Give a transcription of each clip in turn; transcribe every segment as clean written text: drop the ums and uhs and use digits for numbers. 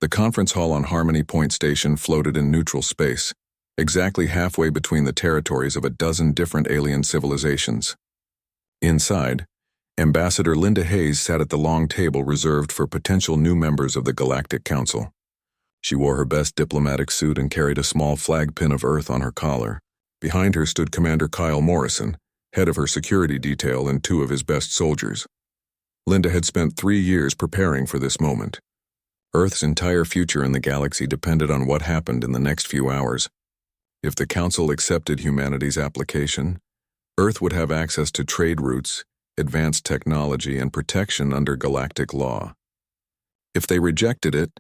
The conference hall on Harmony Point Station floated in neutral space, exactly halfway between the territories of a dozen different alien civilizations. Inside, Ambassador Linda Hayes sat at the long table reserved for potential new members of the Galactic Council. She wore her best diplomatic suit and carried a small flag pin of Earth on her collar. Behind her stood Commander Kyle Morrison, head of her security detail and two of his best soldiers. Linda had spent 3 years preparing for this moment. Earth's entire future in the galaxy depended on what happened in the next few hours. If the Council accepted humanity's application, Earth would have access to trade routes, advanced technology, and protection under galactic law. If they rejected it,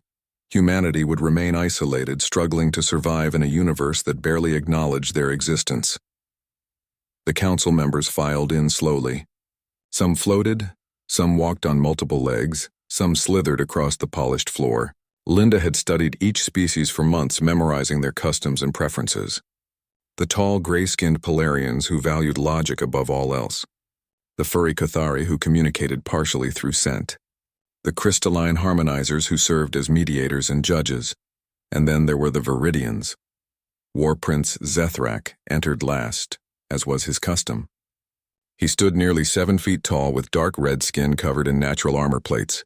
humanity would remain isolated, struggling to survive in a universe that barely acknowledged their existence. The Council members filed in slowly. Some floated, some walked on multiple legs, some slithered across the polished floor. Linda had studied each species for months, memorizing their customs and preferences. The tall, gray-skinned Polarians who valued logic above all else. The furry Cathari who communicated partially through scent. The crystalline harmonizers who served as mediators and judges. And then there were the Viridians. War Prince Zethrak entered last, as was his custom. He stood nearly 7 feet tall with dark red skin covered in natural armor plates.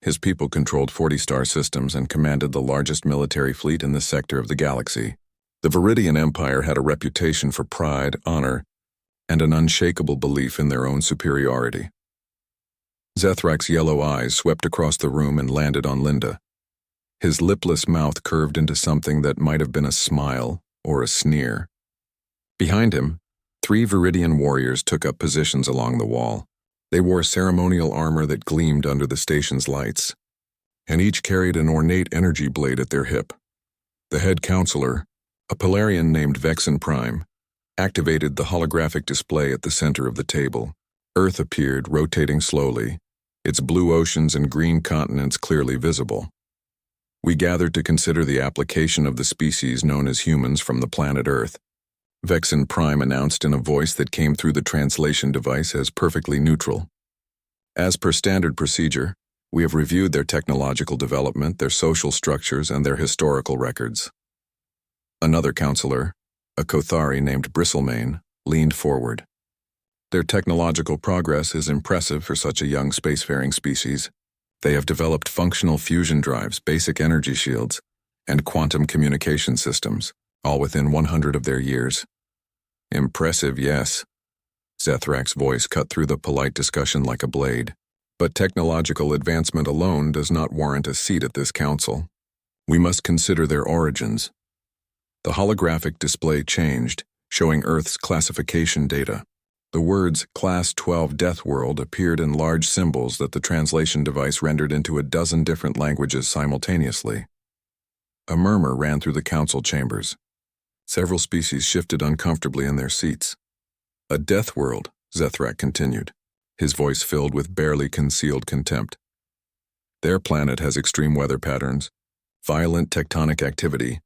His people controlled 40 star systems and commanded the largest military fleet in this sector of the galaxy. The Viridian Empire had a reputation for pride, honor, and an unshakable belief in their own superiority. Zethrak's yellow eyes swept across the room and landed on Linda. His lipless mouth curved into something that might have been a smile or a sneer. Behind him, 3 Viridian warriors took up positions along the wall. They wore ceremonial armor that gleamed under the station's lights, and each carried an ornate energy blade at their hip. The head counselor, a Polarian named Vexen Prime, activated the holographic display at the center of the table. Earth appeared, rotating slowly, its blue oceans and green continents clearly visible. We gathered to consider the application of the species known as humans from the planet Earth. Vexen Prime announced in a voice that came through the translation device as perfectly neutral. As per standard procedure, we have reviewed their technological development, their social structures, and their historical records. Another counselor, a Kothari named Bristlemane, leaned forward. Their technological progress is impressive for such a young spacefaring species. They have developed functional fusion drives, basic energy shields, and quantum communication systems, all within 100 of their years. Impressive, yes. Zethrak's voice cut through the polite discussion like a blade. But technological advancement alone does not warrant a seat at this council. We must consider their origins. The holographic display changed, showing Earth's classification data. The words Class 12 Deathworld appeared in large symbols that the translation device rendered into a dozen different languages simultaneously. A murmur ran through the council chambers. Several species shifted uncomfortably in their seats. A deathworld, Zethrak continued, his voice filled with barely concealed contempt. Their planet has extreme weather patterns, violent tectonic activity,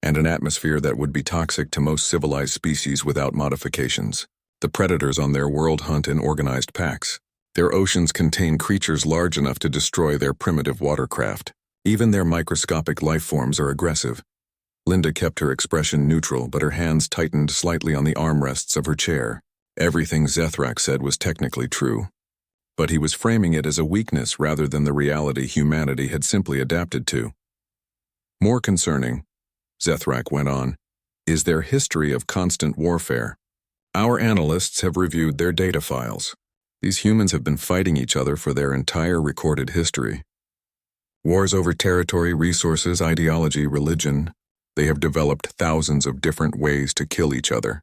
and an atmosphere that would be toxic to most civilized species without modifications. The predators on their world hunt in organized packs. Their oceans contain creatures large enough to destroy their primitive watercraft. Even their microscopic life forms are aggressive. Linda kept her expression neutral, but her hands tightened slightly on the armrests of her chair. Everything Zethrak said was technically true, but he was framing it as a weakness rather than the reality humanity had simply adapted to. More concerning, Zethrak went on, is their history of constant warfare. Our analysts have reviewed their data files. These humans have been fighting each other for their entire recorded history. Wars over territory, resources, ideology, religion. They have developed thousands of different ways to kill each other.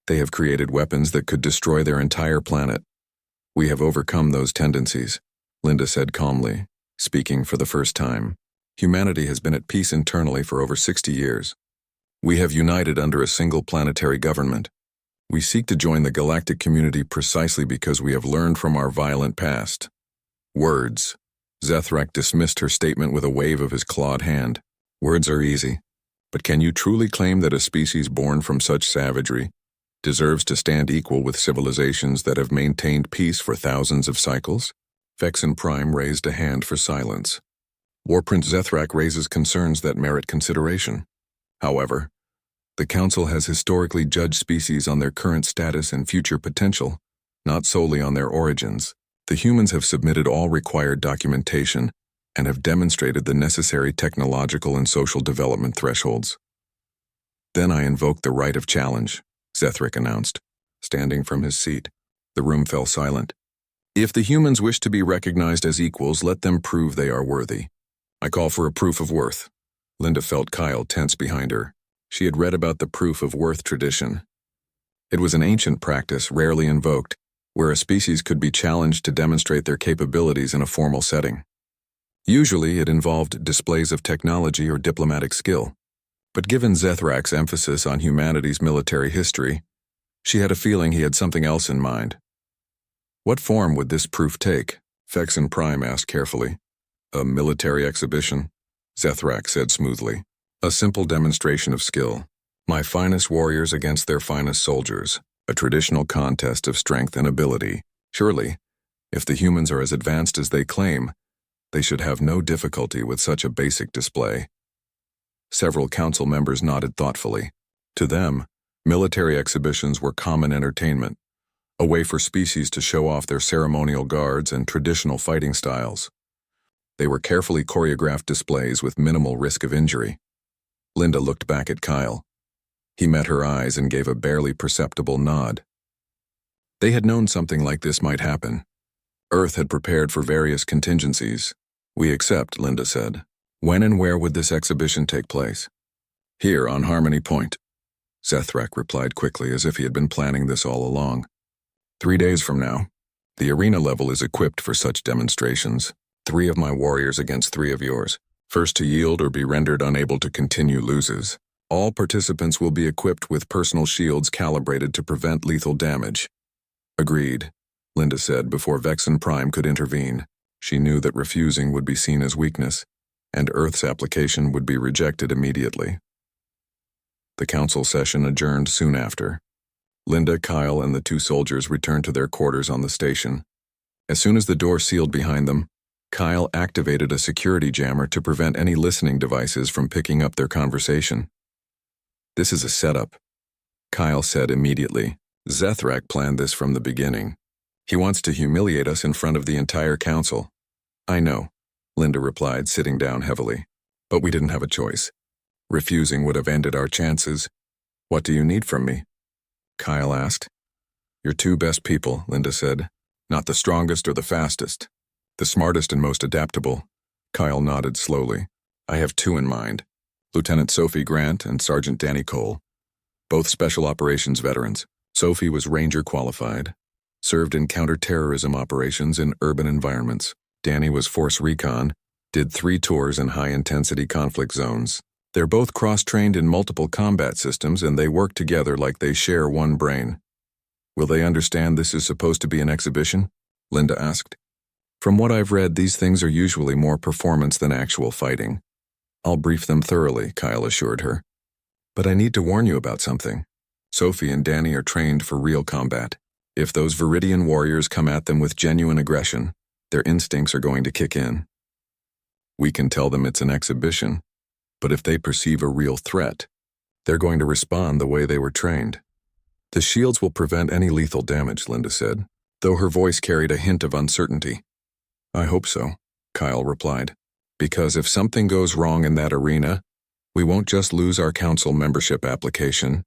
They have created weapons that could destroy their entire planet. We have overcome those tendencies, Linda said calmly, speaking for the first time. Humanity has been at peace internally for over 60 years. We have united under a single planetary government. We seek to join the galactic community precisely because we have learned from our violent past. Words. Zethrak dismissed her statement with a wave of his clawed hand. Words are easy. But can you truly claim that a species born from such savagery deserves to stand equal with civilizations that have maintained peace for thousands of cycles? Vexen Prime raised a hand for silence. War Prince Zethrak raises concerns that merit consideration. However, the Council has historically judged species on their current status and future potential, not solely on their origins. The humans have submitted all required documentation and have demonstrated the necessary technological and social development thresholds. Then I invoke the right of challenge, Zethrak announced, standing from his seat. The room fell silent. If the humans wish to be recognized as equals, let them prove they are worthy. I call for a proof of worth. Linda felt Kyle tense behind her. She had read about the proof of worth tradition. It was an ancient practice, rarely invoked, where a species could be challenged to demonstrate their capabilities in a formal setting. Usually, it involved displays of technology or diplomatic skill. But given Zethrak's emphasis on humanity's military history, she had a feeling he had something else in mind. What form would this proof take? Vexen Prime asked carefully. A military exhibition? Zethrak said smoothly. A simple demonstration of skill. My finest warriors against their finest soldiers. A traditional contest of strength and ability. Surely, if the humans are as advanced as they claim, they should have no difficulty with such a basic display. Several council members nodded thoughtfully. To them, military exhibitions were common entertainment, a way for species to show off their ceremonial guards and traditional fighting styles. They were carefully choreographed displays with minimal risk of injury. Linda looked back at Kyle. He met her eyes and gave a barely perceptible nod. They had known something like this might happen. Earth had prepared for various contingencies. We accept, Linda said. When and where would this exhibition take place? Here, on Harmony Point. Zethrak replied quickly, as if he had been planning this all along. 3 days from now. The arena level is equipped for such demonstrations. 3 of my warriors against 3 of yours. First to yield or be rendered unable to continue loses. All participants will be equipped with personal shields calibrated to prevent lethal damage. Agreed, Linda said before Vexen Prime could intervene. She knew that refusing would be seen as weakness, and Earth's application would be rejected immediately. The council session adjourned soon after. Linda, Kyle, and the 2 soldiers returned to their quarters on the station. As soon as the door sealed behind them, Kyle activated a security jammer to prevent any listening devices from picking up their conversation. This is a setup, Kyle said immediately. Zethrak planned this from the beginning. He wants to humiliate us in front of the entire council. I know, Linda replied, sitting down heavily. But we didn't have a choice. Refusing would have ended our chances. What do you need from me? Kyle asked. Your 2 best people, Linda said. Not the strongest or the fastest. The smartest and most adaptable. Kyle nodded slowly. I have 2 in mind. Lieutenant Sophie Grant and Sergeant Danny Cole. Both special operations veterans. Sophie was Ranger qualified. Served in counter-terrorism operations in urban environments. Danny was Force Recon. Did 3 tours in high-intensity conflict zones. They're both cross-trained in multiple combat systems, and they work together like they share one brain. Will they understand this is supposed to be an exhibition? Linda asked. From what I've read, these things are usually more performance than actual fighting. I'll brief them thoroughly, Kyle assured her. But I need to warn you about something. Sophie and Danny are trained for real combat. If those Viridian warriors come at them with genuine aggression, their instincts are going to kick in. We can tell them it's an exhibition, but if they perceive a real threat, they're going to respond the way they were trained. The shields will prevent any lethal damage, Linda said, though her voice carried a hint of uncertainty. I hope so, Kyle replied, because if something goes wrong in that arena, we won't just lose our council membership application,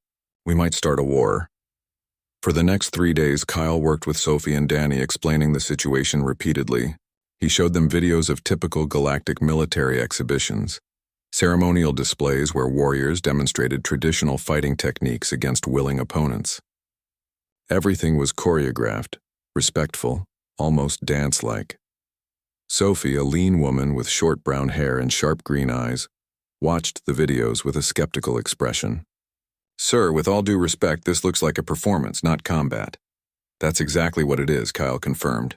we might start a war. For the next 3 days, Kyle worked with Sophie and Danny explaining the situation repeatedly. He showed them videos of typical galactic military exhibitions, ceremonial displays where warriors demonstrated traditional fighting techniques against willing opponents. Everything was choreographed, respectful, almost dance-like. Sophie, a lean woman with short brown hair and sharp green eyes, watched the videos with a skeptical expression. Sir, with all due respect, this looks like a performance, not combat. That's exactly what it is, Kyle confirmed.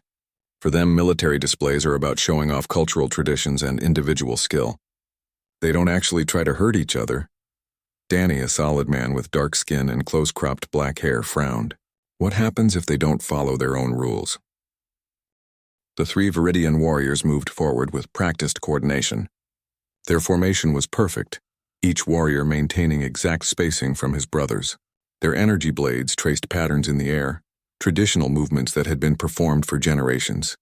For them, military displays are about showing off cultural traditions and individual skill. They don't actually try to hurt each other. Danny, a solid man with dark skin and close-cropped black hair, frowned. What happens if they don't follow their own rules? The three Viridian warriors moved forward with practiced coordination. Their formation was perfect, each warrior maintaining exact spacing from his brothers. Their energy blades traced patterns in the air, traditional movements that had been performed for generations.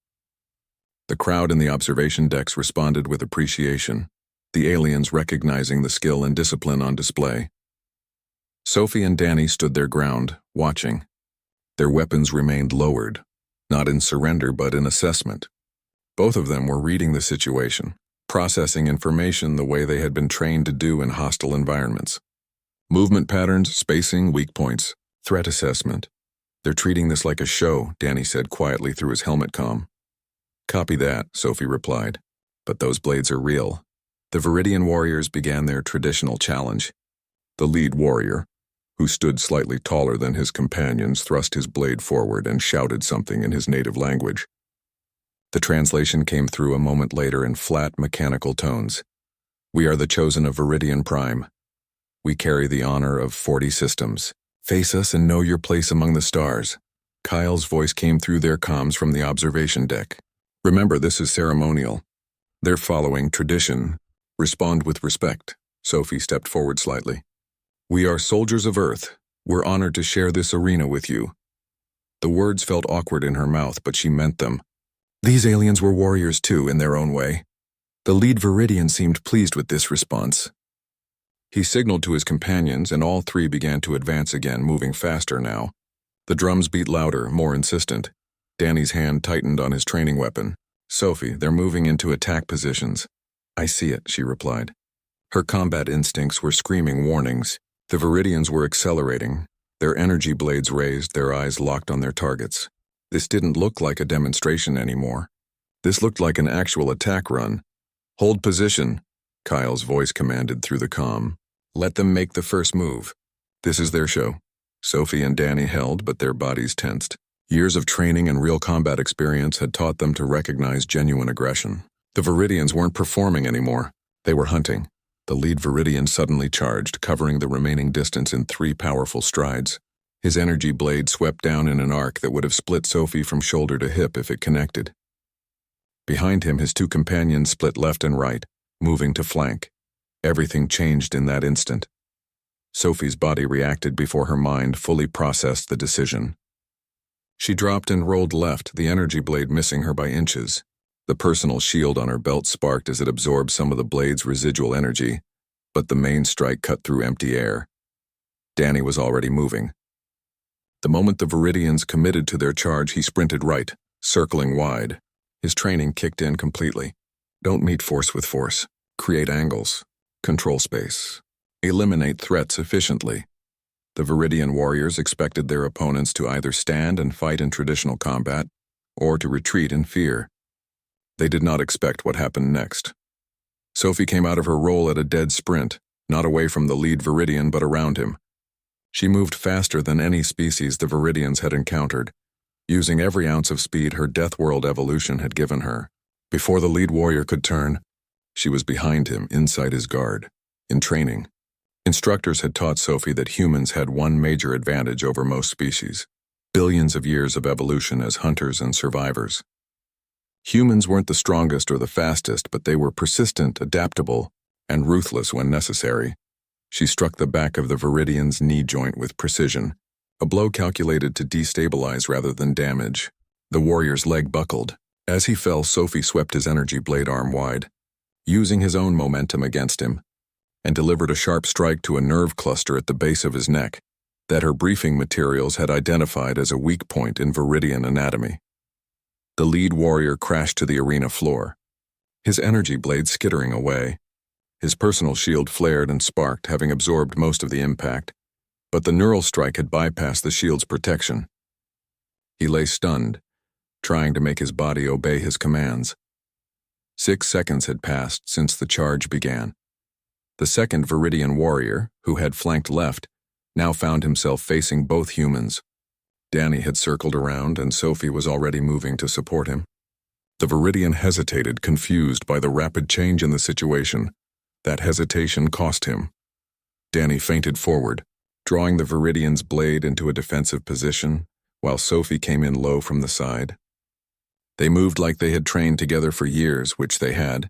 The crowd in the observation decks responded with appreciation, the aliens recognizing the skill and discipline on display. Sophie and Danny stood their ground, watching. Their weapons remained lowered, not in surrender but in assessment. Both of them were reading the situation, processing information the way they had been trained to do in hostile environments. Movement patterns, spacing, weak points, threat assessment. They're treating this like a show, Danny said quietly through his helmet comm. Copy that, Sophie replied. But those blades are real. The Viridian warriors began their traditional challenge. The lead warrior, who stood slightly taller than his companions, thrust his blade forward and shouted something in his native language. The translation came through a moment later in flat, mechanical tones. We are the chosen of Viridian Prime. We carry the honor of 40 systems. Face us and know your place among the stars. Kyle's voice came through their comms from the observation deck. Remember, this is ceremonial. They're following tradition. Respond with respect. Sophie stepped forward slightly. We are soldiers of Earth. We're honored to share this arena with you. The words felt awkward in her mouth, but she meant them. These aliens were warriors too, in their own way. The lead Viridian seemed pleased with this response. He signaled to his companions, and all three began to advance again, moving faster now. The drums beat louder, more insistent. Danny's hand tightened on his training weapon. Sophie, they're moving into attack positions. I see it, she replied. Her combat instincts were screaming warnings. The Viridians were accelerating, their energy blades raised, their eyes locked on their targets. This didn't look like a demonstration anymore. This looked like an actual attack run. Hold position, Kyle's voice commanded through the comm. Let them make the first move. This is their show. Sophie and Danny held, but their bodies tensed. Years of training and real combat experience had taught them to recognize genuine aggression. The Viridians weren't performing anymore. They were hunting. The lead Viridian suddenly charged, covering the remaining distance in 3 powerful strides. His energy blade swept down in an arc that would have split Sophie from shoulder to hip if it connected. Behind him, his 2 companions split left and right, moving to flank. Everything changed in that instant. Sophie's body reacted before her mind fully processed the decision. She dropped and rolled left, the energy blade missing her by inches. The personal shield on her belt sparked as it absorbed some of the blade's residual energy, but the main strike cut through empty air. Danny was already moving. The moment the Viridians committed to their charge, he sprinted right, circling wide. His training kicked in completely. Don't meet force with force. Create angles. Control space. Eliminate threats efficiently. The Viridian warriors expected their opponents to either stand and fight in traditional combat, or to retreat in fear. They did not expect what happened next. Sophie came out of her role at a dead sprint, not away from the lead Viridian but around him. She moved faster than any species the Viridians had encountered, using every ounce of speed her Deathworld evolution had given her. Before the lead warrior could turn, she was behind him, inside his guard. In training, instructors had taught Sophie that humans had one major advantage over most species: billions of years of evolution as hunters and survivors. Humans weren't the strongest or the fastest, but they were persistent, adaptable, and ruthless when necessary. She struck the back of the Viridian's knee joint with precision, a blow calculated to destabilize rather than damage. The warrior's leg buckled. As he fell, Sophie swept his energy blade arm wide, using his own momentum against him, and delivered a sharp strike to a nerve cluster at the base of his neck that her briefing materials had identified as a weak point in Viridian anatomy. The lead warrior crashed to the arena floor, his energy blade skittering away. His personal shield flared and sparked, having absorbed most of the impact, but the neural strike had bypassed the shield's protection. He lay stunned, trying to make his body obey his commands. 6 seconds had passed since the charge began. The second Viridian warrior, who had flanked left, now found himself facing both humans. Danny had circled around, and Sophie was already moving to support him. The Viridian hesitated, confused by the rapid change in the situation. That hesitation cost him. Danny feinted forward, drawing the Viridian's blade into a defensive position, while Sophie came in low from the side. They moved like they had trained together for years, which they had.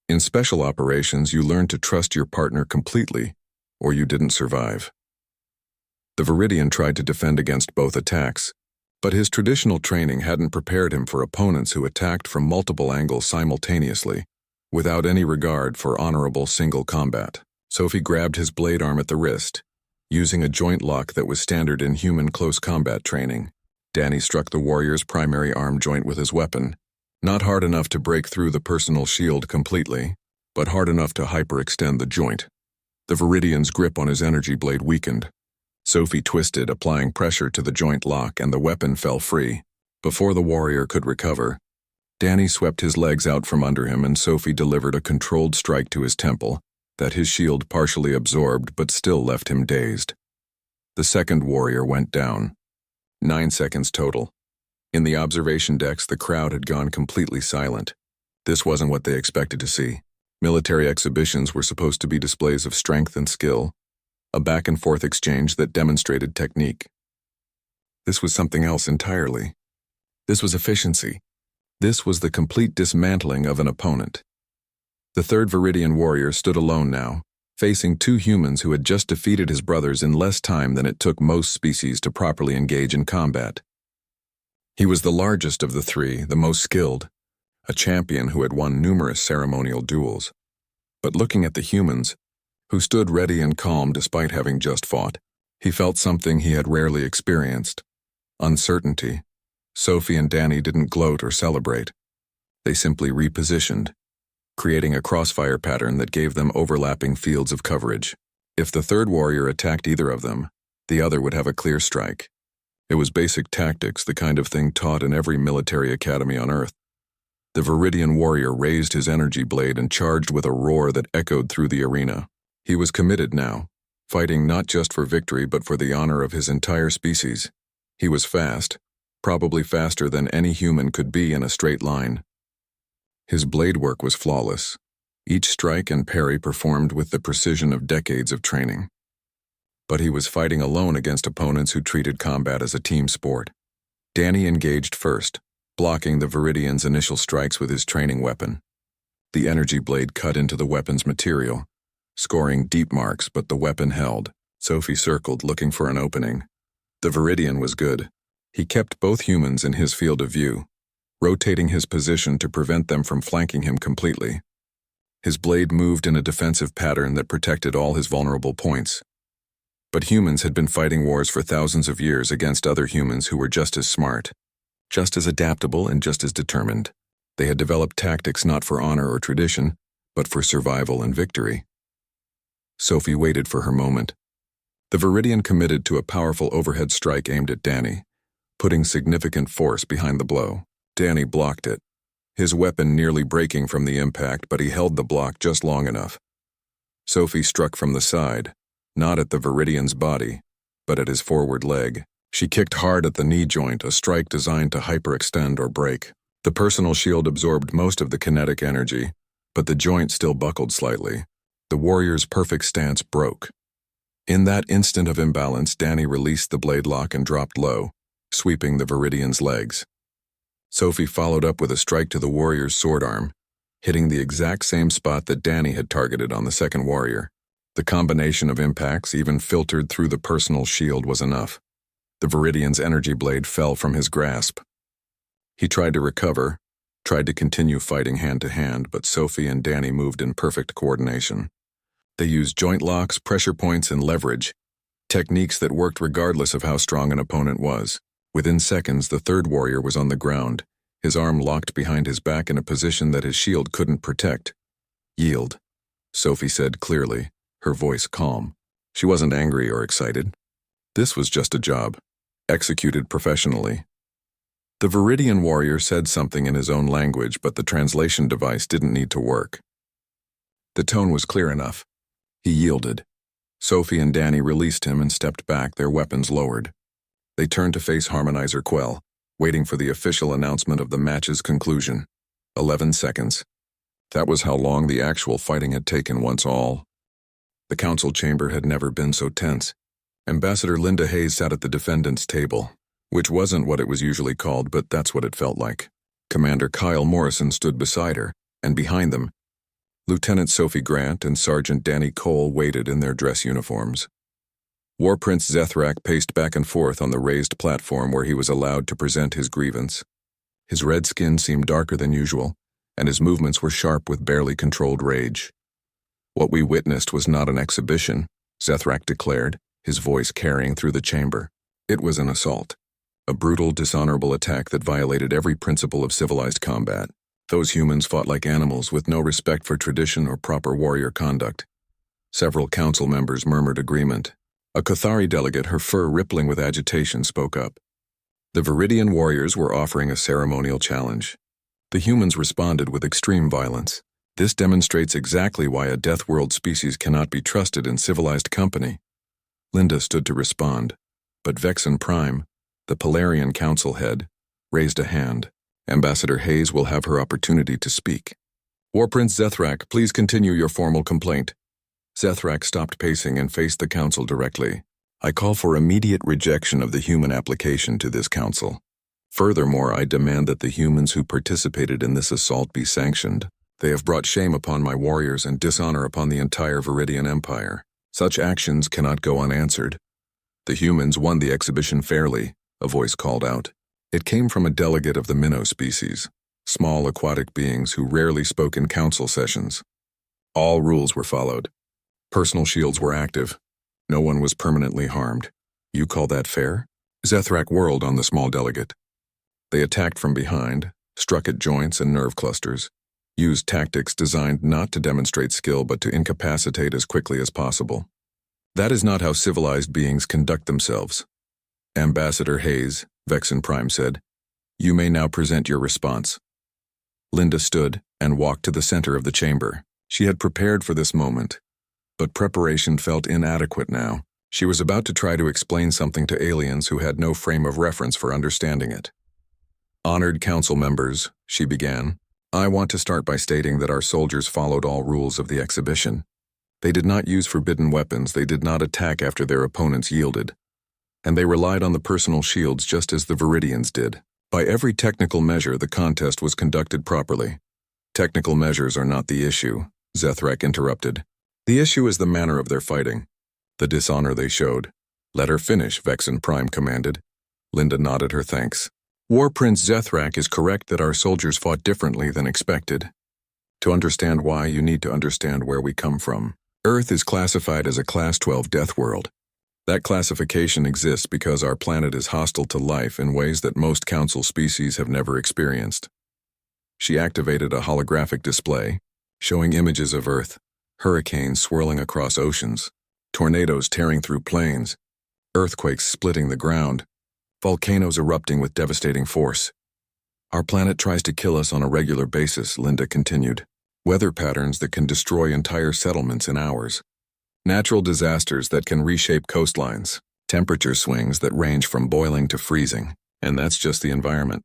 In special operations, you learn to trust your partner completely, or you didn't survive. The Viridian tried to defend against both attacks, but his traditional training hadn't prepared him for opponents who attacked from multiple angles simultaneously, without any regard for honorable single combat. Sophie grabbed his blade arm at the wrist, using a joint lock that was standard in human close combat training. Danny struck the warrior's primary arm joint with his weapon, not hard enough to break through the personal shield completely, but hard enough to hyperextend the joint. The Viridian's grip on his energy blade weakened. Sophie twisted, applying pressure to the joint lock, and the weapon fell free. Before the warrior could recover, Danny swept his legs out from under him, and Sophie delivered a controlled strike to his temple that his shield partially absorbed but still left him dazed. The second warrior went down. 9 seconds total. In the observation decks, the crowd had gone completely silent. This wasn't what they expected to see. Military exhibitions were supposed to be displays of strength and skill, a back-and-forth exchange that demonstrated technique. This was something else entirely. This was efficiency. This was the complete dismantling of an opponent. The third Viridian warrior stood alone now, facing 2 humans who had just defeated his brothers in less time than it took most species to properly engage in combat. He was the largest of the 3, the most skilled, a champion who had won numerous ceremonial duels. But looking at the humans, who stood ready and calm despite having just fought, he felt something he had rarely experienced: uncertainty. Sophie and Danny didn't gloat or celebrate. They simply repositioned, creating a crossfire pattern that gave them overlapping fields of coverage. If the third warrior attacked either of them, the other would have a clear strike. It was basic tactics, the kind of thing taught in every military academy on Earth. The Viridian warrior raised his energy blade and charged with a roar that echoed through the arena. He was committed now, fighting not just for victory but for the honor of his entire species. He was fast, probably faster than any human could be in a straight line. His blade work was flawless, each strike and parry performed with the precision of decades of training. But he was fighting alone against opponents who treated combat as a team sport. Danny engaged first, blocking the Viridian's initial strikes with his training weapon. The energy blade cut into the weapon's material, scoring deep marks, but the weapon held. Sophie circled, looking for an opening. The Viridian was good. He kept both humans in his field of view, rotating his position to prevent them from flanking him completely. His blade moved in a defensive pattern that protected all his vulnerable points. But humans had been fighting wars for thousands of years against other humans who were just as smart, just as adaptable, and just as determined. They had developed tactics not for honor or tradition, but for survival and victory. Sophie waited for her moment. The Viridian committed to a powerful overhead strike aimed at Danny, putting significant force behind the blow. Danny blocked it, his weapon nearly breaking from the impact, but he held the block just long enough. Sophie struck from the side, not at the Viridian's body, but at his forward leg. She kicked hard at the knee joint, a strike designed to hyperextend or break. The personal shield absorbed most of the kinetic energy, but the joint still buckled slightly. The warrior's perfect stance broke. In that instant of imbalance, Danny released the blade lock and dropped low, sweeping the Viridian's legs. Sophie followed up with a strike to the warrior's sword arm, hitting the exact same spot that Danny had targeted on the second warrior. The combination of impacts, even filtered through the personal shield, was enough. The Viridian's energy blade fell from his grasp. He tried to recover, tried to continue fighting hand to hand, but Sophie and Danny moved in perfect coordination. They used joint locks, pressure points, and leverage, techniques that worked regardless of how strong an opponent was. Within seconds, the third warrior was on the ground, his arm locked behind his back in a position that his shield couldn't protect. "Yield," Sophie said clearly, her voice calm. She wasn't angry or excited. This was just a job, executed professionally. The Viridian warrior said something in his own language, but the translation device didn't need to work. The tone was clear enough. He yielded. Sophie and Danny released him and stepped back, their weapons lowered. They turned to face Harmonizer Quell, waiting for the official announcement of the match's conclusion. 11 seconds. That was how long the actual fighting had taken once all. The council chamber had never been so tense. Ambassador Linda Hayes sat at the defendant's table, which wasn't what it was usually called, but that's what it felt like. Commander Kyle Morrison stood beside her, and behind them, Lieutenant Sophie Grant and Sergeant Danny Cole waited in their dress uniforms. War Prince Zethrak paced back and forth on the raised platform where he was allowed to present his grievance. His red skin seemed darker than usual, and his movements were sharp with barely controlled rage. "What we witnessed was not an exhibition," Zethrak declared, his voice carrying through the chamber. "It was an assault. A brutal, dishonorable attack that violated every principle of civilized combat. Those humans fought like animals with no respect for tradition or proper warrior conduct." Several council members murmured agreement. A Cathari delegate, her fur rippling with agitation, spoke up. The Viridian warriors were offering a ceremonial challenge. The humans responded with extreme violence. This demonstrates exactly why a deathworld species cannot be trusted in civilized company. Linda stood to respond, but Vexen Prime, the Polarian council head, raised a hand. Ambassador Hayes will have her opportunity to speak. "War Prince Zethrak, please continue your formal complaint." Zethrak stopped pacing and faced the council directly. "I call for immediate rejection of the human application to this council. Furthermore, I demand that the humans who participated in this assault be sanctioned. They have brought shame upon my warriors and dishonor upon the entire Viridian Empire. Such actions cannot go unanswered." "The humans won the exhibition fairly," a voice called out. It came from a delegate of the minnow species, small aquatic beings who rarely spoke in council sessions. All rules were followed. Personal shields were active. No one was permanently harmed. "You call that fair?" Zethrak whirled on the small delegate. They attacked from behind, struck at joints and nerve clusters, used tactics designed not to demonstrate skill but to incapacitate as quickly as possible. "That is not how civilized beings conduct themselves." "Ambassador Hayes," Vexen Prime said, "you may now present your response." Linda stood and walked to the center of the chamber. She had prepared for this moment, but preparation felt inadequate now. She was about to try to explain something to aliens who had no frame of reference for understanding it. "Honored council members," she began, "I want to start by stating that our soldiers followed all rules of the exhibition. They did not use forbidden weapons, they did not attack after their opponents yielded, and they relied on the personal shields just as the Viridians did. By every technical measure, the contest was conducted properly." "Technical measures are not the issue," Zethrak interrupted. "The issue is the manner of their fighting, the dishonor they showed." "Let her finish," Vexen Prime commanded. Linda nodded her thanks. "War Prince Zethrak is correct that our soldiers fought differently than expected. To understand why, you need to understand where we come from. Earth is classified as a Class 12 death world. That classification exists because our planet is hostile to life in ways that most council species have never experienced." She activated a holographic display, showing images of Earth, hurricanes swirling across oceans, tornadoes tearing through plains, earthquakes splitting the ground, volcanoes erupting with devastating force. "Our planet tries to kill us on a regular basis," Linda continued. "Weather patterns that can destroy entire settlements in hours. Natural disasters that can reshape coastlines. Temperature swings that range from boiling to freezing. And that's just the environment."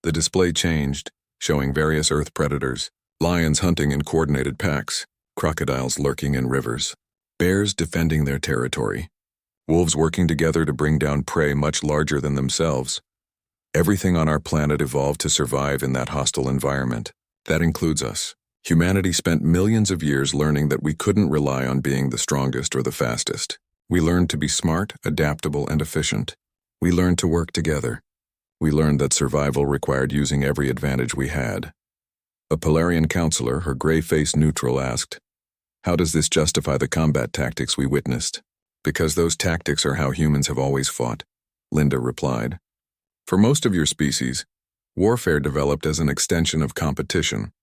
The display changed, showing various Earth predators, lions hunting in coordinated packs, crocodiles lurking in rivers, bears defending their territory, wolves working together to bring down prey much larger than themselves. Everything on our planet evolved to survive in that hostile environment. That includes us. Humanity spent millions of years learning that we couldn't rely on being the strongest or the fastest. We learned to be smart, adaptable, and efficient. We learned to work together. We learned that survival required using every advantage we had. A Polarian counselor, her gray face neutral, asked, "How does this justify the combat tactics we witnessed?" "Because those tactics are how humans have always fought," Linda replied. "For most of your species, warfare developed as an extension of competition,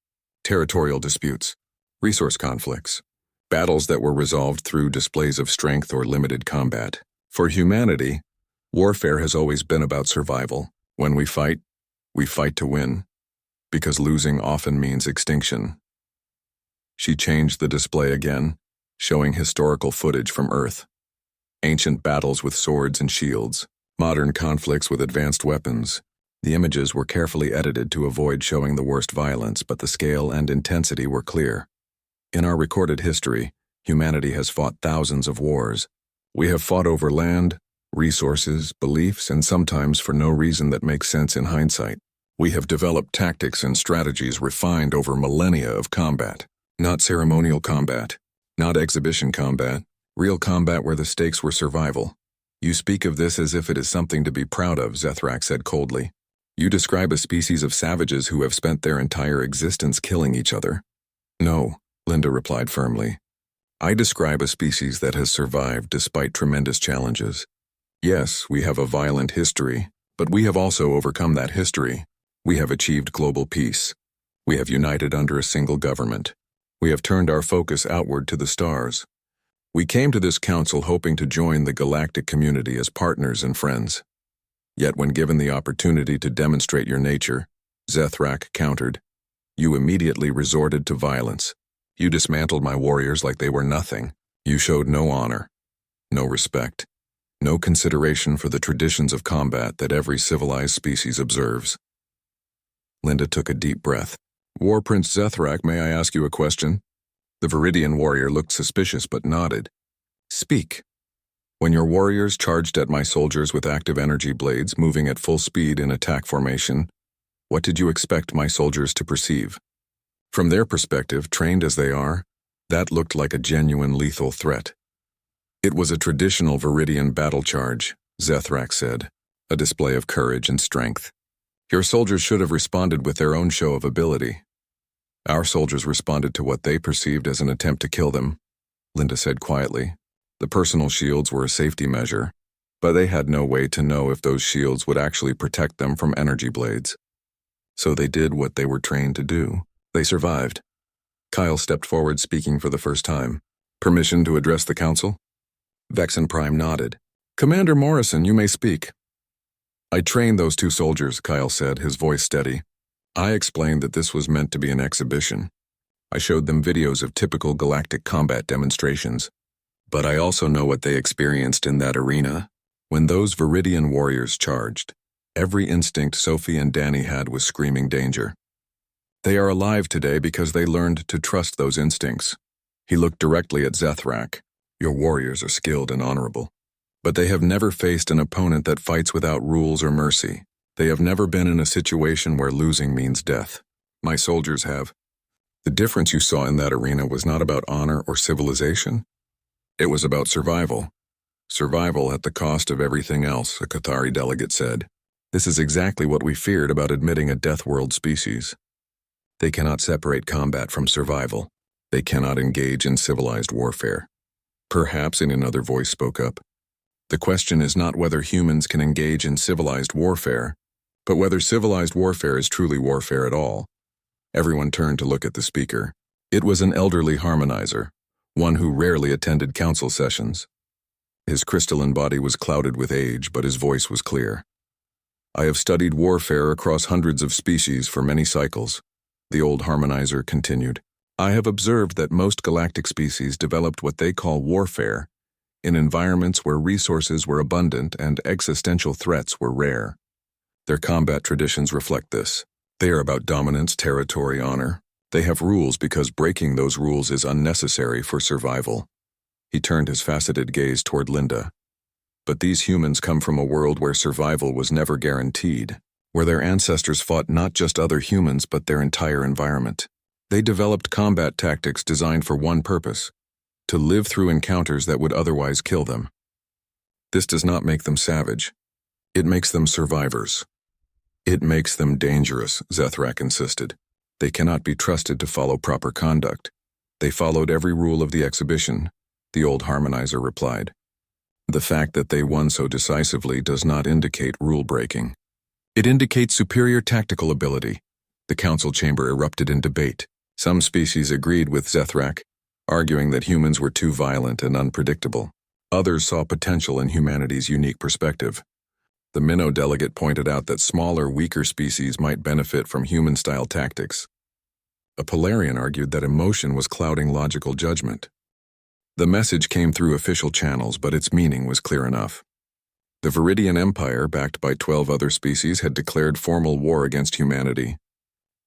territorial disputes, resource conflicts, battles that were resolved through displays of strength or limited combat. For humanity, warfare has always been about survival. When we fight to win, because losing often means extinction." She changed the display again, showing historical footage from Earth. Ancient battles with swords and shields, modern conflicts with advanced weapons. The images were carefully edited to avoid showing the worst violence, but the scale and intensity were clear. In our recorded history, humanity has fought thousands of wars. We have fought over land, resources, beliefs, and sometimes for no reason that makes sense in hindsight. We have developed tactics and strategies refined over millennia of combat. Not ceremonial combat, not exhibition combat, real combat where the stakes were survival. You speak of this as if it is something to be proud of, Zethrak said coldly. You describe a species of savages who have spent their entire existence killing each other. No, Linda replied firmly. I describe a species that has survived despite tremendous challenges. Yes, we have a violent history, but we have also overcome that history. We have achieved global peace. We have united under a single government. We have turned our focus outward to the stars. We came to this council hoping to join the galactic community as partners and friends. Yet when given the opportunity to demonstrate your nature, Zethrak countered, you immediately resorted to violence. You dismantled my warriors like they were nothing. You showed no honor, no respect, no consideration for the traditions of combat that every civilized species observes. Linda took a deep breath. War Prince Zethrak, may I ask you a question? The Viridian warrior looked suspicious but nodded. Speak. When your warriors charged at my soldiers with active energy blades moving at full speed in attack formation, what did you expect my soldiers to perceive? From their perspective, trained as they are, that looked like a genuine lethal threat. It was a traditional Viridian battle charge, Zethrak said, a display of courage and strength. Your soldiers should have responded with their own show of ability. Our soldiers responded to what they perceived as an attempt to kill them, Linda said quietly. The personal shields were a safety measure, but they had no way to know if those shields would actually protect them from energy blades. So they did what they were trained to do. They survived. Kyle stepped forward, speaking for the first time. Permission to address the council? Vexen Prime nodded. Commander Morrison, you may speak. I trained those two soldiers, Kyle said, his voice steady. I explained that this was meant to be an exhibition. I showed them videos of typical galactic combat demonstrations. But I also know what they experienced in that arena. When those Viridian warriors charged, every instinct Sophie and Danny had was screaming danger. They are alive today because they learned to trust those instincts. He looked directly at Zethrak. Your warriors are skilled and honorable. But they have never faced an opponent that fights without rules or mercy. They have never been in a situation where losing means death. My soldiers have. The difference you saw in that arena was not about honor or civilization. It was about survival. Survival at the cost of everything else, a Cathari delegate said. This is exactly what we feared about admitting a deathworld species. They cannot separate combat from survival. They cannot engage in civilized warfare. Perhaps another voice spoke up. The question is not whether humans can engage in civilized warfare, but whether civilized warfare is truly warfare at all. Everyone turned to look at the speaker. It was an elderly harmonizer, one who rarely attended council sessions. His crystalline body was clouded with age, but his voice was clear. I have studied warfare across hundreds of species for many cycles, the old harmonizer continued. I have observed that most galactic species developed what they call warfare in environments where resources were abundant and existential threats were rare. Their combat traditions reflect this. They are about dominance, territory, honor. They have rules because breaking those rules is unnecessary for survival. He turned his faceted gaze toward Linda. But these humans come from a world where survival was never guaranteed, where their ancestors fought not just other humans but their entire environment. They developed combat tactics designed for one purpose: to live through encounters that would otherwise kill them. This does not make them savage. It makes them survivors. It makes them dangerous, Zethrak insisted. They cannot be trusted to follow proper conduct. They followed every rule of the exhibition, the old harmonizer replied. The fact that they won so decisively does not indicate rule-breaking. It indicates superior tactical ability. The council chamber erupted in debate. Some species agreed with Zethrak, arguing that humans were too violent and unpredictable. Others saw potential in humanity's unique perspective. The Minnow delegate pointed out that smaller, weaker species might benefit from human-style tactics. A Polarian argued that emotion was clouding logical judgment. The message came through official channels, but its meaning was clear enough. The Viridian Empire, backed by 12 other species, had declared formal war against humanity.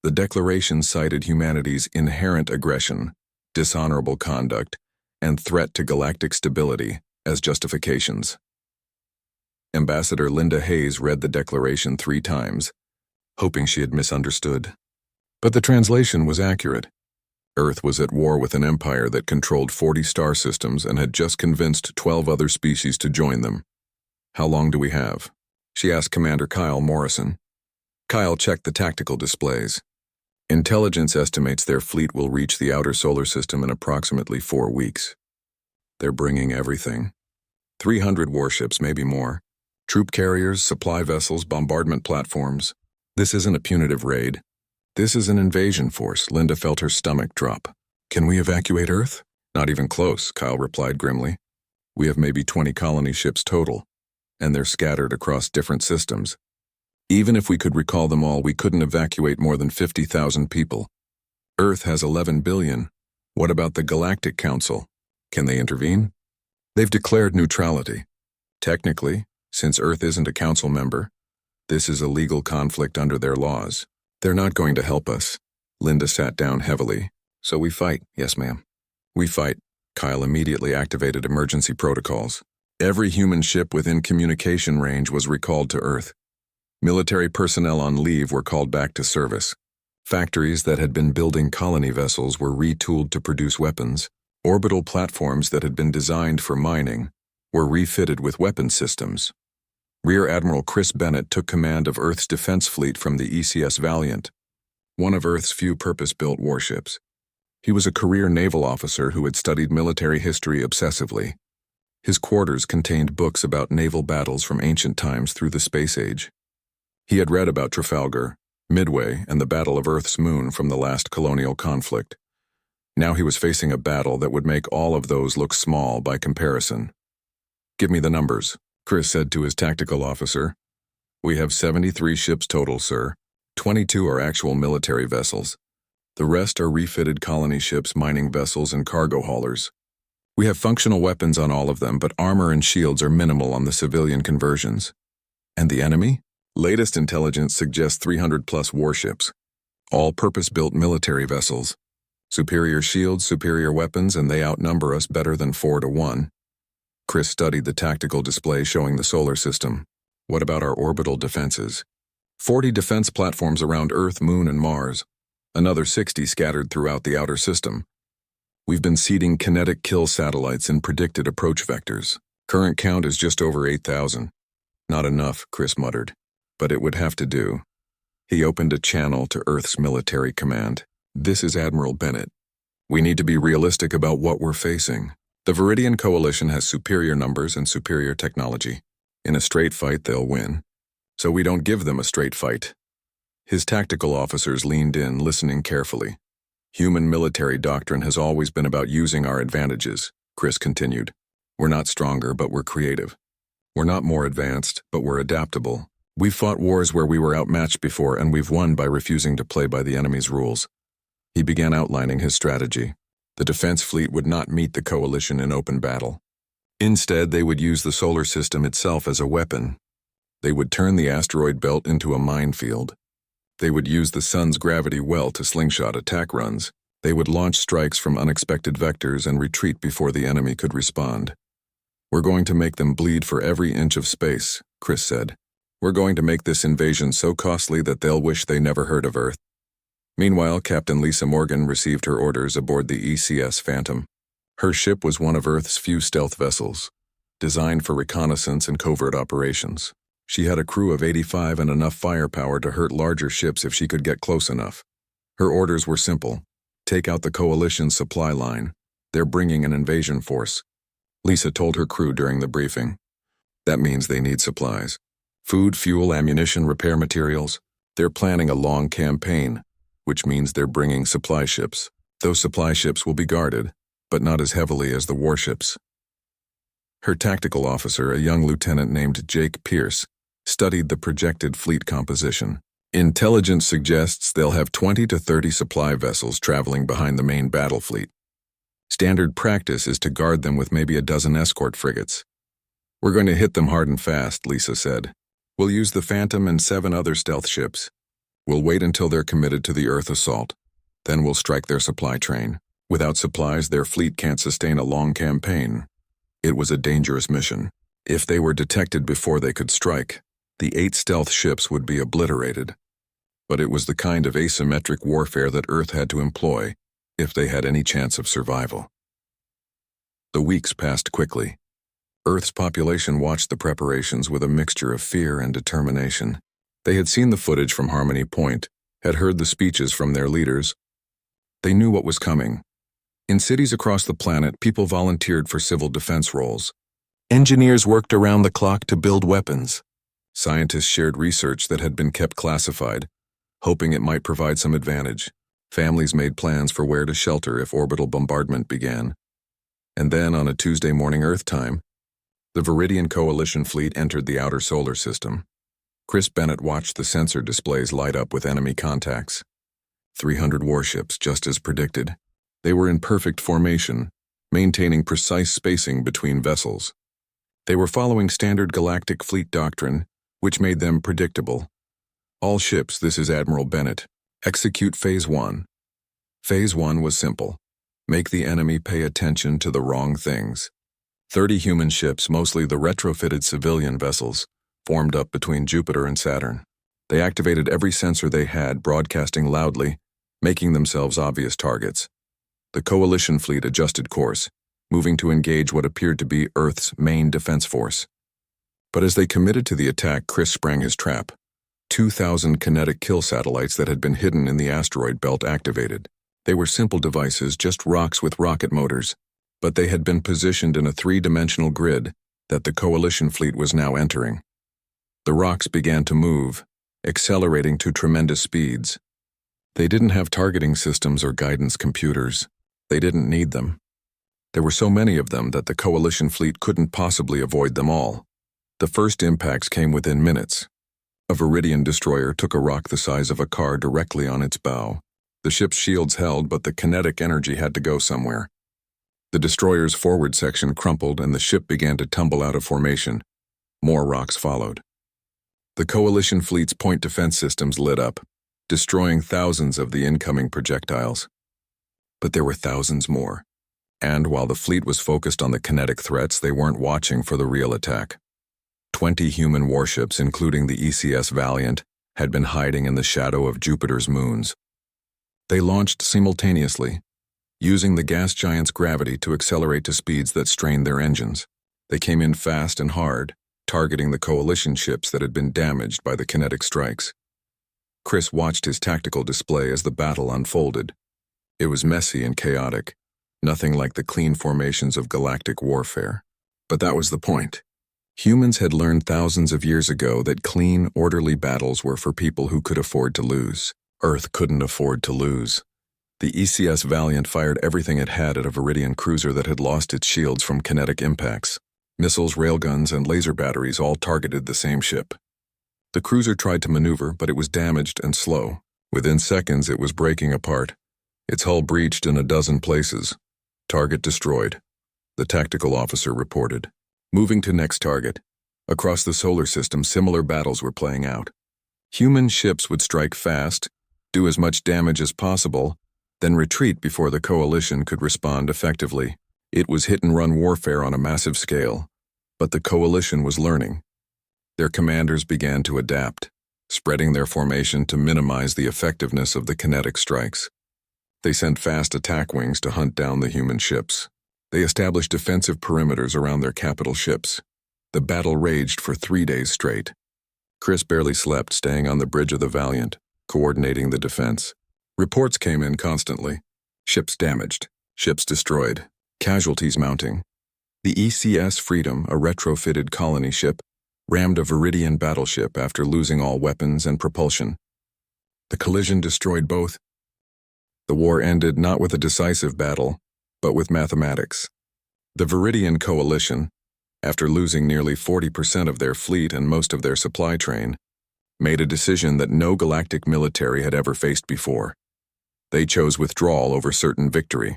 The declaration cited humanity's inherent aggression, dishonorable conduct, and threat to galactic stability as justifications. Ambassador Linda Hayes read the declaration 3 times, hoping she had misunderstood. But the translation was accurate. Earth was at war with an empire that controlled 40 star systems and had just convinced 12 other species to join them. "How long do we have?" she asked Commander Kyle Morrison. Kyle checked the tactical displays. "Intelligence estimates their fleet will reach the outer solar system in approximately 4 weeks. They're bringing everything. 300 warships, maybe more. Troop carriers, supply vessels, bombardment platforms. This isn't a punitive raid. This is an invasion force." Linda felt her stomach drop. "Can we evacuate Earth?" "Not even close," Kyle replied grimly. "We have maybe 20 colony ships total, and they're scattered across different systems. Even if we could recall them all, we couldn't evacuate more than 50,000 people. Earth has 11 billion. What about the Galactic Council? Can they intervene?" "They've declared neutrality. Technically, since Earth isn't a council member, this is a legal conflict under their laws. They're not going to help us." Linda sat down heavily. "So we fight." "Yes, ma'am. We fight." Kyle immediately activated emergency protocols. Every human ship within communication range was recalled to Earth. Military personnel on leave were called back to service. Factories that had been building colony vessels were retooled to produce weapons. Orbital platforms that had been designed for mining were refitted with weapon systems. Rear Admiral Chris Bennett took command of Earth's defense fleet from the ECS Valiant, one of Earth's few purpose-built warships. He was a career naval officer who had studied military history obsessively. His quarters contained books about naval battles from ancient times through the space age. He had read about Trafalgar, Midway, and the Battle of Earth's Moon from the last colonial conflict. Now he was facing a battle that would make all of those look small by comparison. "Give me the numbers," Chris said to his tactical officer. "We have 73 ships total, sir. 22 are actual military vessels. The rest are refitted colony ships, mining vessels, and cargo haulers. We have functional weapons on all of them, but armor and shields are minimal on the civilian conversions." "And the enemy?" "Latest intelligence suggests 300-plus warships, all purpose-built military vessels. Superior shields, superior weapons, and they outnumber us better than 4 to 1. Chris studied the tactical display showing the solar system. "What about our orbital defenses?" 40 defense platforms around Earth, Moon, and Mars. Another 60 scattered throughout the outer system. We've been seeding kinetic kill satellites in predicted approach vectors. Current count is just over 8,000. "Not enough," Chris muttered. "But it would have to do." He opened a channel to Earth's military command. "This is Admiral Bennett. We need to be realistic about what we're facing. The Viridian Coalition has superior numbers and superior technology. In a straight fight, they'll win. So we don't give them a straight fight." His tactical officers leaned in, listening carefully. "Human military doctrine has always been about using our advantages," Chris continued. "We're not stronger, but we're creative. We're not more advanced, but we're adaptable. We've fought wars where we were outmatched before, and we've won by refusing to play by the enemy's rules." He began outlining his strategy. The defense fleet would not meet the coalition in open battle. Instead, they would use the solar system itself as a weapon. They would turn the asteroid belt into a minefield. They would use the sun's gravity well to slingshot attack runs. They would launch strikes from unexpected vectors and retreat before the enemy could respond. "We're going to make them bleed for every inch of space," Chris said. "We're going to make this invasion so costly that they'll wish they never heard of Earth." Meanwhile, Captain Lisa Morgan received her orders aboard the ECS Phantom. Her ship was one of Earth's few stealth vessels, designed for reconnaissance and covert operations. She had a crew of 85 and enough firepower to hurt larger ships if she could get close enough. Her orders were simple. "Take out the coalition's supply line. They're bringing an invasion force," Lisa told her crew during the briefing. "That means they need supplies. Food, fuel, ammunition, repair materials. They're planning a long campaign, which means they're bringing supply ships. Those supply ships will be guarded, but not as heavily as the warships." Her tactical officer, a young lieutenant named Jake Pierce, studied the projected fleet composition. "Intelligence suggests they'll have 20 to 30 supply vessels traveling behind the main battle fleet. Standard practice is to guard them with maybe a dozen escort frigates. We're going to hit them hard and fast," Lisa said. "We'll use the Phantom and 7 other stealth ships. We'll wait until they're committed to the Earth assault. Then we'll strike their supply train. Without supplies, their fleet can't sustain a long campaign." It was a dangerous mission. If they were detected before they could strike, the 8 stealth ships would be obliterated. but it was the kind of asymmetric warfare that Earth had to employ if they had any chance of survival. The weeks passed quickly. Earth's population watched the preparations with a mixture of fear and determination. They had seen the footage from Harmony Point, had heard the speeches from their leaders. They knew what was coming. In cities across the planet, people volunteered for civil defense roles. Engineers worked around the clock to build weapons. Scientists shared research that had been kept classified, hoping it might provide some advantage. Families made plans for where to shelter if orbital bombardment began. And then, on a Tuesday morning Earth time, the Viridian Coalition fleet entered the outer solar system. Chris Bennett watched the sensor displays light up with enemy contacts. 300 warships, just as predicted. They were in perfect formation, maintaining precise spacing between vessels. They were following standard galactic fleet doctrine, which made them predictable. All ships, this is Admiral Bennett, execute Phase 1. Phase 1 was simple. Make the enemy pay attention to the wrong things. 30 human ships, mostly the retrofitted civilian vessels, formed up between Jupiter and Saturn. They activated every sensor they had, broadcasting loudly, making themselves obvious targets. The Coalition fleet adjusted course, moving to engage what appeared to be Earth's main defense force. But as they committed to the attack, Chris sprang his trap. 2,000 kinetic kill satellites that had been hidden in the asteroid belt activated. They were simple devices, just rocks with rocket motors, but they had been positioned in a three-dimensional grid that the Coalition fleet was now entering. The rocks began to move, accelerating to tremendous speeds. They didn't have targeting systems or guidance computers. They didn't need them. There were so many of them that the Coalition fleet couldn't possibly avoid them all. The first impacts came within minutes. A Viridian destroyer took a rock the size of a car directly on its bow. The ship's shields held, but the kinetic energy had to go somewhere. The destroyer's forward section crumpled and the ship began to tumble out of formation. More rocks followed. The Coalition fleet's point defense systems lit up, destroying thousands of the incoming projectiles. But there were thousands more. And while the fleet was focused on the kinetic threats, they weren't watching for the real attack. 20 human warships, including the ECS Valiant, had been hiding in the shadow of Jupiter's moons. They launched simultaneously, using the gas giant's gravity to accelerate to speeds that strained their engines. They came in fast and hard, targeting the Coalition ships that had been damaged by the kinetic strikes. Chris watched his tactical display as the battle unfolded. It was messy and chaotic, nothing like the clean formations of galactic warfare. But that was the point. Humans had learned thousands of years ago that clean, orderly battles were for people who could afford to lose. Earth couldn't afford to lose. The ECS Valiant fired everything it had at a Viridian cruiser that had lost its shields from kinetic impacts. Missiles, railguns, and laser batteries all targeted the same ship. The cruiser tried to maneuver, but it was damaged and slow. Within seconds, it was breaking apart. Its hull breached in a dozen places. Target destroyed, the tactical officer reported. Moving to next target. Across the solar system, similar battles were playing out. Human ships would strike fast, do as much damage as possible, then retreat before the Coalition could respond effectively. It was hit-and-run warfare on a massive scale, but the Coalition was learning. Their commanders began to adapt, spreading their formation to minimize the effectiveness of the kinetic strikes. They sent fast attack wings to hunt down the human ships. They established defensive perimeters around their capital ships. The battle raged for 3 days straight. Chris barely slept, staying on the bridge of the Valiant, coordinating the defense. Reports came in constantly. Ships damaged, ships destroyed, casualties mounting. The ECS Freedom, a retrofitted colony ship, rammed a Viridian battleship after losing all weapons and propulsion. The collision destroyed both. The war ended not with a decisive battle, but with mathematics. The Viridian Coalition, after losing nearly 40% of their fleet and most of their supply train, made a decision that no galactic military had ever faced before. They chose withdrawal over certain victory.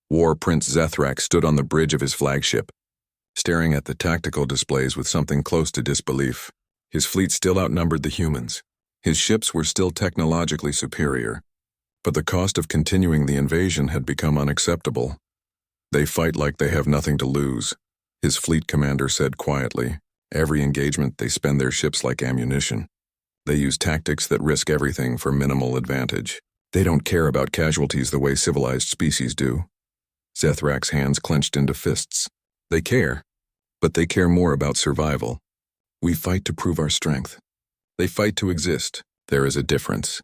War Prince Zethrak stood on the bridge of his flagship, staring at the tactical displays with something close to disbelief. His fleet still outnumbered the humans. His ships were still technologically superior, but the cost of continuing the invasion had become unacceptable. They fight like they have nothing to lose, his fleet commander said quietly. Every engagement they spend their ships like ammunition. They use tactics that risk everything for minimal advantage. They don't care about casualties the way civilized species do. Zethrak's hands clenched into fists. They care, but they care more about survival. We fight to prove our strength. They fight to exist. There is a difference.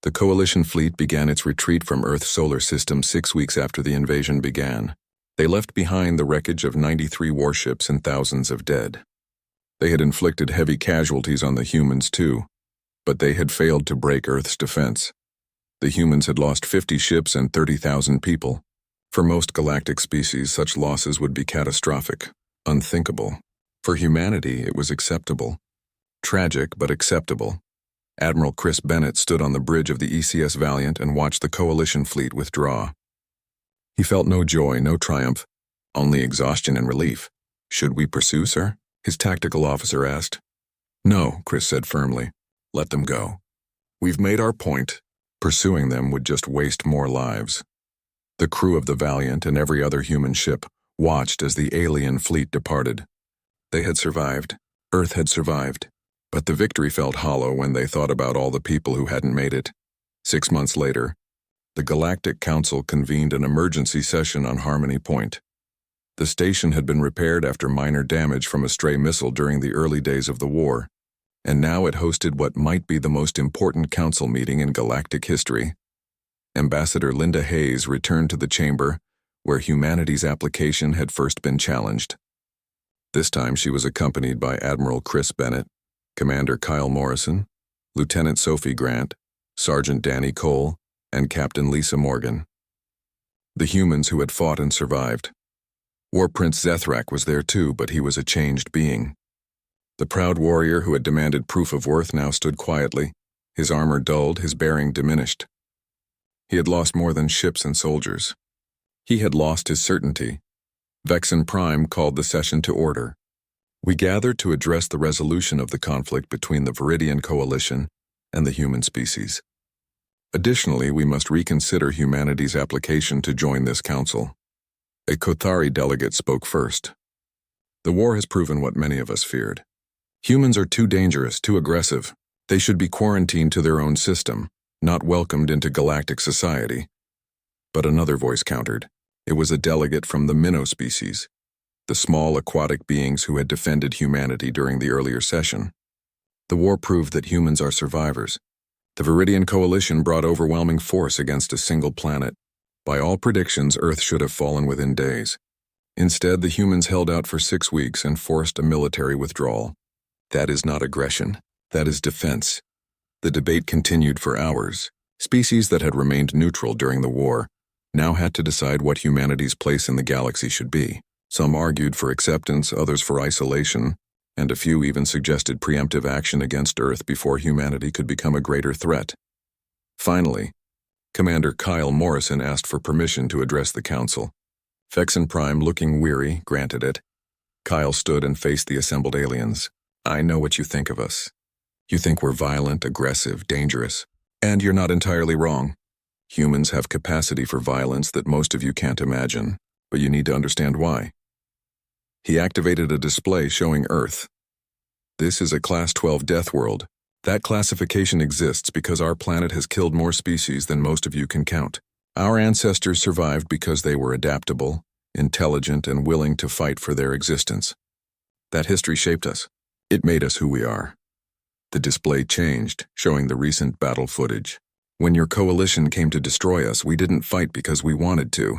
The Coalition fleet began its retreat from Earth's solar system 6 weeks after the invasion began. They left behind the wreckage of 93 warships and thousands of dead. They had inflicted heavy casualties on the humans too, but they had failed to break Earth's defense. The humans had lost 50 ships and 30,000 people. For most galactic species, such losses would be catastrophic, unthinkable. For humanity, it was acceptable. Tragic, but acceptable. Admiral Chris Bennett stood on the bridge of the ECS Valiant and watched the Coalition fleet withdraw. He felt no joy, no triumph, only exhaustion and relief. "Should we pursue, sir?" his tactical officer asked. "No," Chris said firmly. "Let them go. We've made our point. Pursuing them would just waste more lives." The crew of the Valiant and every other human ship watched as the alien fleet departed. They had survived. Earth had survived. But the victory felt hollow when they thought about all the people who hadn't made it. 6 months later, the Galactic Council convened an emergency session on Harmony Point. The station had been repaired after minor damage from a stray missile during the early days of the war, and now it hosted what might be the most important council meeting in galactic history. Ambassador Linda Hayes returned to the chamber where humanity's application had first been challenged. This time she was accompanied by Admiral Chris Bennett, Commander Kyle Morrison, Lieutenant Sophie Grant, Sergeant Danny Cole, and Captain Lisa Morgan. The humans who had fought and survived. War Prince Zethrak was there too, but he was a changed being. The proud warrior who had demanded proof of worth now stood quietly, his armor dulled, his bearing diminished. He had lost more than ships and soldiers. He had lost his certainty. Vexen Prime called the session to order. "We gathered to address the resolution of the conflict between the Viridian Coalition and the human species. Additionally, we must reconsider humanity's application to join this council." A Kothari delegate spoke first. "The war has proven what many of us feared. Humans are too dangerous, too aggressive. They should be quarantined to their own system, not welcomed into galactic society." But another voice countered. It was a delegate from the minnow species, the small aquatic beings who had defended humanity during the earlier session. "The war proved that humans are survivors. The Viridian Coalition brought overwhelming force against a single planet. By all predictions, Earth should have fallen within days. Instead, the humans held out for 6 weeks and forced a military withdrawal. That is not aggression. That is defense." The debate continued for hours. Species that had remained neutral during the war now had to decide what humanity's place in the galaxy should be. Some argued for acceptance, others for isolation, and a few even suggested preemptive action against Earth before humanity could become a greater threat. Finally, Commander Kyle Morrison asked for permission to address the council. Vexen Prime, looking weary, granted it. Kyle stood and faced the assembled aliens. "I know what you think of us. You think we're violent, aggressive, dangerous. And you're not entirely wrong. Humans have capacity for violence that most of you can't imagine, but you need to understand why." He activated a display showing Earth. "This is a Class 12 Deathworld. That classification exists because our planet has killed more species than most of you can count. Our ancestors survived because they were adaptable, intelligent, and willing to fight for their existence. That history shaped us. It made us who we are." The display changed, showing the recent battle footage. "When your coalition came to destroy us, we didn't fight because we wanted to.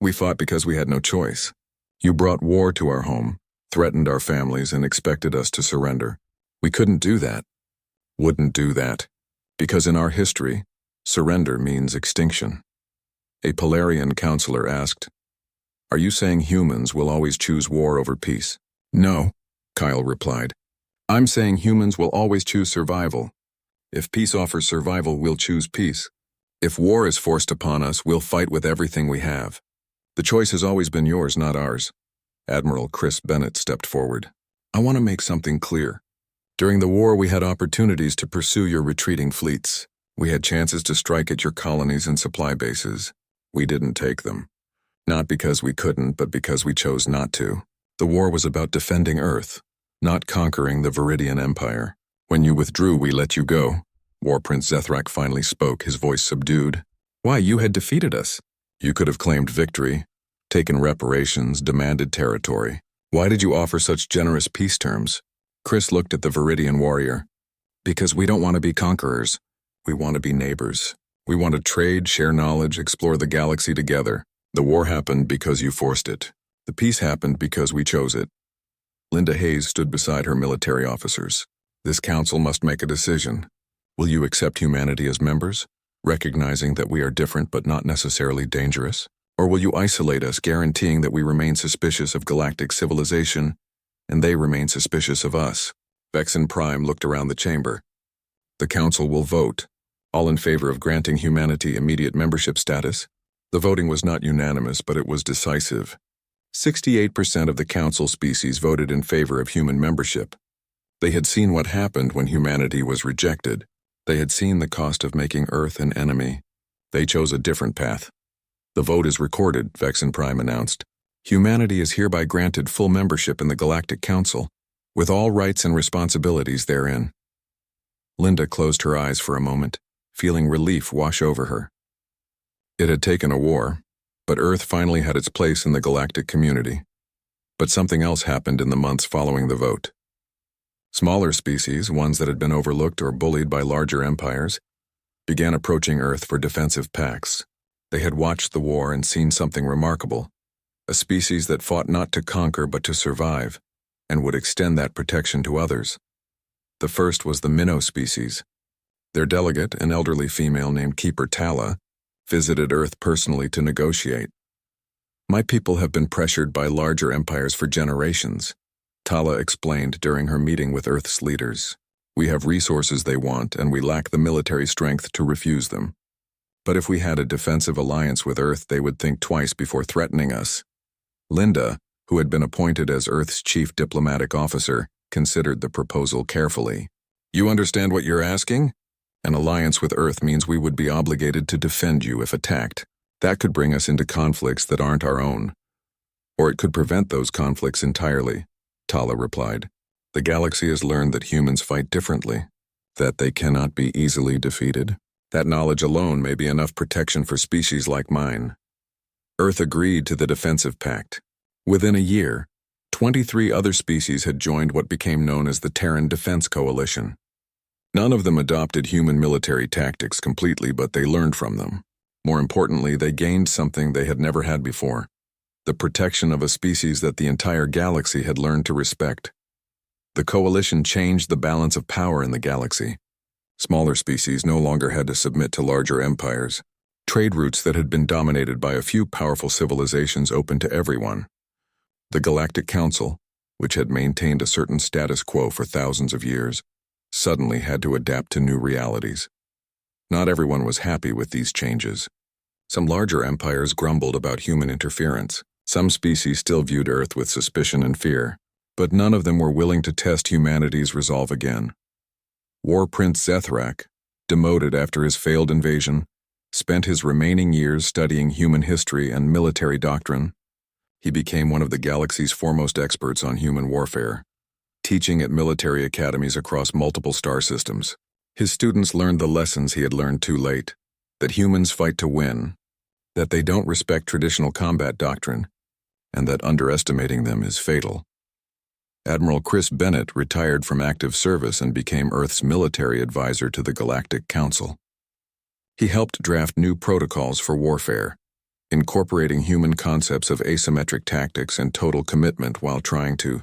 We fought because we had no choice. You brought war to our home, threatened our families, and expected us to surrender. We couldn't do that. Wouldn't do that. Because in our history, surrender means extinction." A Polarian counselor asked, "Are you saying humans will always choose war over peace?" "No," Kyle replied. "I'm saying humans will always choose survival. If peace offers survival, we'll choose peace. If war is forced upon us, we'll fight with everything we have. The choice has always been yours, not ours." Admiral Chris Bennett stepped forward. "I want to make something clear. During the war, we had opportunities to pursue your retreating fleets. We had chances to strike at your colonies and supply bases. We didn't take them. Not because we couldn't, but because we chose not to. The war was about defending Earth, not conquering the Viridian Empire. When you withdrew, we let you go. War Prince Zethrak finally spoke, his voice subdued. Why, you had defeated us. You could have claimed victory, taken reparations, demanded territory. Why did you offer such generous peace terms? Chris looked at the Viridian warrior. Because we don't want to be conquerors. We want to be neighbors. We want to trade, share knowledge, explore the galaxy together. The war happened because you forced it. The peace happened because we chose it. Linda Hayes stood beside her military officers. This council must make a decision. Will you accept humanity as members, recognizing that we are different but not necessarily dangerous? Or will you isolate us, guaranteeing that we remain suspicious of galactic civilization and they remain suspicious of us? Vexen Prime looked around the chamber. The council will vote, all in favor of granting humanity immediate membership status. The voting was not unanimous, but it was decisive. 68% of the council species voted in favor of human membership. They had seen what happened when humanity was rejected. They had seen the cost of making Earth an enemy. They chose a different path. The vote is recorded, Vexen Prime announced. Humanity is hereby granted full membership in the Galactic Council, with all rights and responsibilities therein. Linda closed her eyes for a moment, feeling relief wash over her. It had taken a war, but Earth finally had its place in the galactic community. But something else happened in the months following the vote. Smaller species, ones that had been overlooked or bullied by larger empires, began approaching Earth for defensive pacts. They had watched the war and seen something remarkable, a species that fought not to conquer but to survive, and would extend that protection to others. The first was the minnow species. Their delegate, an elderly female named Keeper Tala, visited Earth personally to negotiate. My people have been pressured by larger empires for generations, Tala explained during her meeting with Earth's leaders. We have resources they want, and we lack the military strength to refuse them. But if we had a defensive alliance with Earth, they would think twice before threatening us. Linda, who had been appointed as Earth's chief diplomatic officer, considered the proposal carefully. You understand what you're asking? An alliance with Earth means we would be obligated to defend you if attacked. That could bring us into conflicts that aren't our own. Or it could prevent those conflicts entirely, Tala replied. The galaxy has learned that humans fight differently, that they cannot be easily defeated. That knowledge alone may be enough protection for species like mine. Earth agreed to the defensive pact. Within a year, 23 other species had joined what became known as the Terran Defense Coalition. None of them adopted human military tactics completely, but they learned from them. More importantly, they gained something they had never had before: the protection of a species that the entire galaxy had learned to respect. The coalition changed the balance of power in the galaxy. Smaller species no longer had to submit to larger empires. Trade routes that had been dominated by a few powerful civilizations opened to everyone. The Galactic Council, which had maintained a certain status quo for thousands of years, suddenly had to adapt to new realities. Not everyone was happy with these changes. Some larger empires grumbled about human interference. Some species still viewed Earth with suspicion and fear, but none of them were willing to test humanity's resolve again. War Prince Zethrak, demoted after his failed invasion, spent his remaining years studying human history and military doctrine. He became one of the galaxy's foremost experts on human warfare, teaching at military academies across multiple star systems. His students learned the lessons he had learned too late: that humans fight to win, that they don't respect traditional combat doctrine, and that underestimating them is fatal. Admiral Chris Bennett retired from active service and became Earth's military advisor to the Galactic Council. He helped draft new protocols for warfare, incorporating human concepts of asymmetric tactics and total commitment while trying to